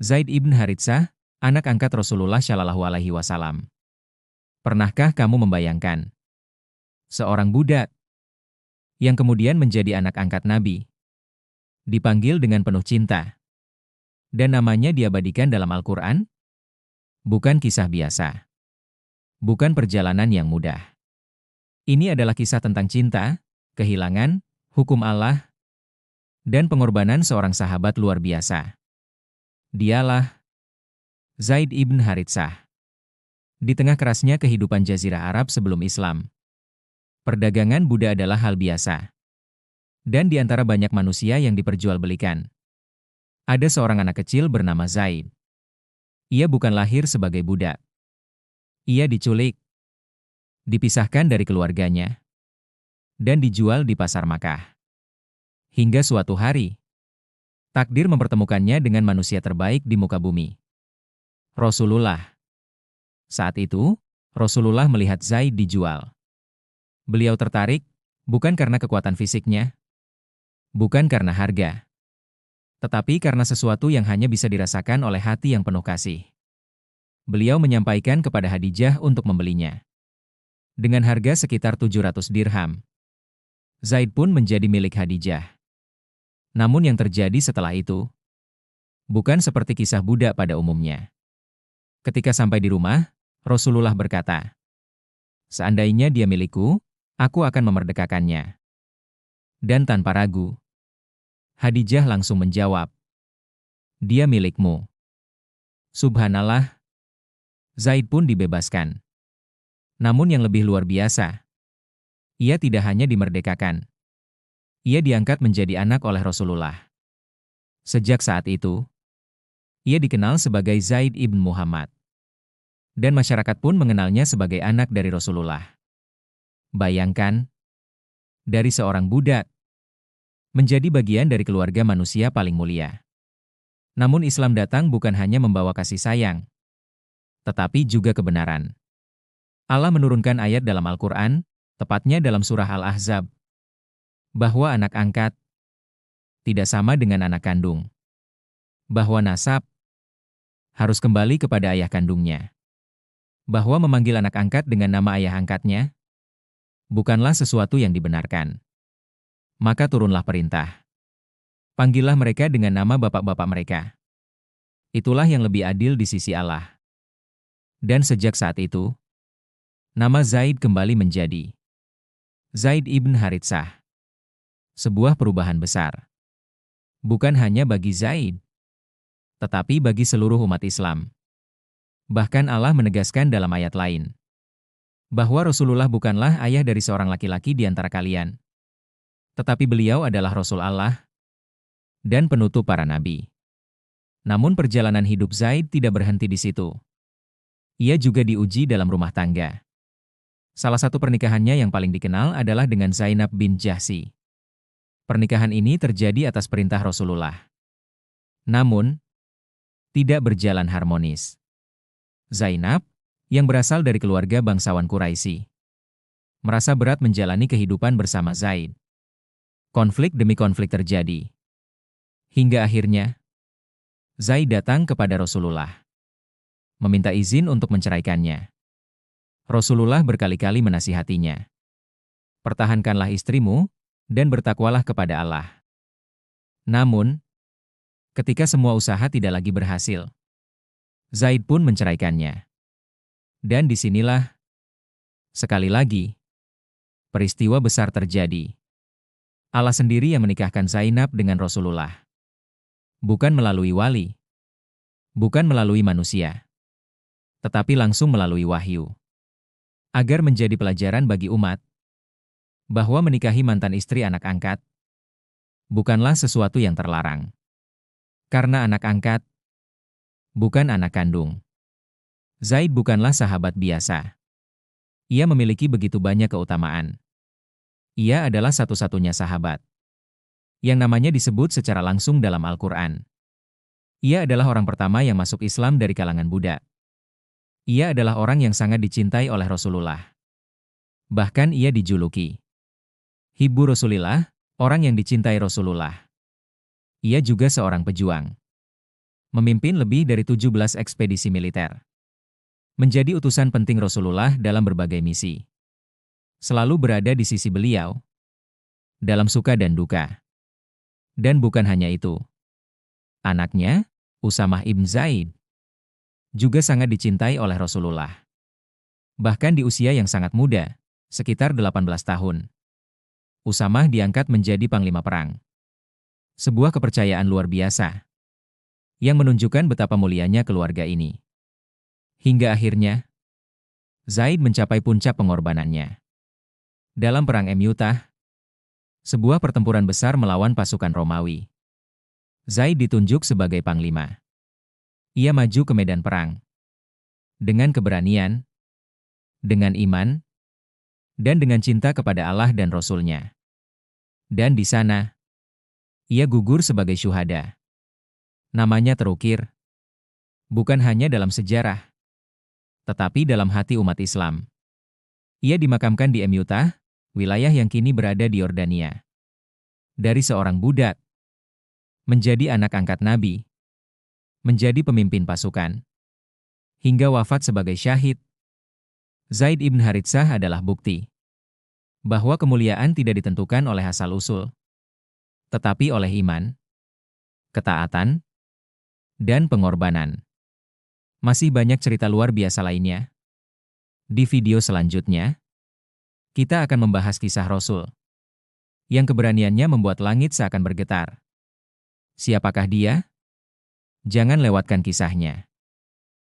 Zaid ibn Haritsah, anak angkat Rasulullah Shallallahu Alaihi Wasallam. Pernahkah kamu membayangkan seorang budak yang kemudian menjadi anak angkat Nabi, dipanggil dengan penuh cinta, dan namanya diabadikan dalam Al-Quran? Bukan kisah biasa. Bukan perjalanan yang mudah. Ini adalah kisah tentang cinta, kehilangan, hukum Allah, dan pengorbanan seorang sahabat luar biasa. Dialah Zaid ibn Haritsah. Di tengah kerasnya kehidupan Jazirah Arab sebelum Islam, perdagangan budak adalah hal biasa. Dan di antara banyak manusia yang diperjualbelikan, ada seorang anak kecil bernama Zaid. Ia bukan lahir sebagai budak. Ia diculik, dipisahkan dari keluarganya, dan dijual di pasar Makkah. Hingga suatu hari, takdir mempertemukannya dengan manusia terbaik di muka bumi, Rasulullah. Saat itu, Rasulullah melihat Zaid dijual. Beliau tertarik, bukan karena kekuatan fisiknya, bukan karena harga, tetapi karena sesuatu yang hanya bisa dirasakan oleh hati yang penuh kasih. Beliau menyampaikan kepada Khadijah untuk membelinya. Dengan harga sekitar 700 dirham, Zaid pun menjadi milik Khadijah. Namun yang terjadi setelah itu, bukan seperti kisah budak pada umumnya. Ketika sampai di rumah, Rasulullah berkata, "Seandainya dia milikku, aku akan memerdekakannya." Dan tanpa ragu, Khadijah langsung menjawab, "Dia milikmu." Subhanallah, Zaid pun dibebaskan. Namun yang lebih luar biasa, ia tidak hanya dimerdekakan. Ia diangkat menjadi anak oleh Rasulullah. Sejak saat itu, ia dikenal sebagai Zaid ibn Muhammad. Dan masyarakat pun mengenalnya sebagai anak dari Rasulullah. Bayangkan, dari seorang budak, menjadi bagian dari keluarga manusia paling mulia. Namun Islam datang bukan hanya membawa kasih sayang, tetapi juga kebenaran. Allah menurunkan ayat dalam Al-Quran, tepatnya dalam surah Al-Ahzab, bahwa anak angkat tidak sama dengan anak kandung. Bahwa nasab harus kembali kepada ayah kandungnya. Bahwa memanggil anak angkat dengan nama ayah angkatnya bukanlah sesuatu yang dibenarkan. Maka turunlah perintah. Panggillah mereka dengan nama bapak-bapak mereka. Itulah yang lebih adil di sisi Allah. Dan sejak saat itu, nama Zaid kembali menjadi Zaid ibn Haritsah. Sebuah perubahan besar. Bukan hanya bagi Zaid, tetapi bagi seluruh umat Islam. Bahkan Allah menegaskan dalam ayat lain, bahwa Rasulullah bukanlah ayah dari seorang laki-laki di antara kalian, tetapi beliau adalah Rasul Allah dan penutup para nabi. Namun perjalanan hidup Zaid tidak berhenti di situ. Ia juga diuji dalam rumah tangga. Salah satu pernikahannya yang paling dikenal adalah dengan Zainab bin Jahsy. Pernikahan ini terjadi atas perintah Rasulullah. Namun, tidak berjalan harmonis. Zainab, yang berasal dari keluarga bangsawan Quraisy, merasa berat menjalani kehidupan bersama Zaid. Konflik demi konflik terjadi. Hingga akhirnya, Zaid datang kepada Rasulullah, meminta izin untuk menceraikannya. Rasulullah berkali-kali menasihatinya, "Pertahankanlah istrimu, dan bertakwalah kepada Allah." Namun, ketika semua usaha tidak lagi berhasil, Zaid pun menceraikannya. Dan disinilah, sekali lagi, peristiwa besar terjadi. Allah sendiri yang menikahkan Zainab dengan Rasulullah. Bukan melalui wali, bukan melalui manusia, tetapi langsung melalui wahyu. Agar menjadi pelajaran bagi umat, bahwa menikahi mantan istri anak angkat bukanlah sesuatu yang terlarang. Karena anak angkat bukan anak kandung. Zaid bukanlah sahabat biasa. Ia memiliki begitu banyak keutamaan. Ia adalah satu-satunya sahabat yang namanya disebut secara langsung dalam Al-Quran. Ia adalah orang pertama yang masuk Islam dari kalangan budak. Ia adalah orang yang sangat dicintai oleh Rasulullah. Bahkan ia dijuluki Hibbu Rasulillah, orang yang dicintai Rasulullah. Ia juga seorang pejuang. memimpin lebih dari 17 ekspedisi militer. Menjadi utusan penting Rasulullah dalam berbagai misi. Selalu berada di sisi beliau, dalam suka dan duka. Dan bukan hanya itu. Anaknya, Usamah ibn Zaid, juga sangat dicintai oleh Rasulullah. Bahkan di usia yang sangat muda, sekitar 18 tahun. Usamah diangkat menjadi panglima perang. Sebuah kepercayaan luar biasa yang menunjukkan betapa mulianya keluarga ini. Hingga akhirnya, Zaid mencapai puncak pengorbanannya. Dalam Perang Mu'tah, sebuah pertempuran besar melawan pasukan Romawi. Zaid ditunjuk sebagai panglima. Ia maju ke medan perang. Dengan keberanian, dengan iman, dan dengan cinta kepada Allah dan Rasul-Nya. Dan di sana, ia gugur sebagai syuhada. Namanya terukir, bukan hanya dalam sejarah, tetapi dalam hati umat Islam. Ia dimakamkan di Mu'tah, wilayah yang kini berada di Yordania. Dari seorang budak, menjadi anak angkat Nabi, menjadi pemimpin pasukan, hingga wafat sebagai syahid, Zaid ibn Haritsah adalah bukti bahwa kemuliaan tidak ditentukan oleh asal-usul, tetapi oleh iman, ketaatan, dan pengorbanan. Masih banyak cerita luar biasa lainnya. Di video selanjutnya, kita akan membahas kisah Rasul yang keberaniannya membuat langit seakan bergetar. Siapakah dia? Jangan lewatkan kisahnya.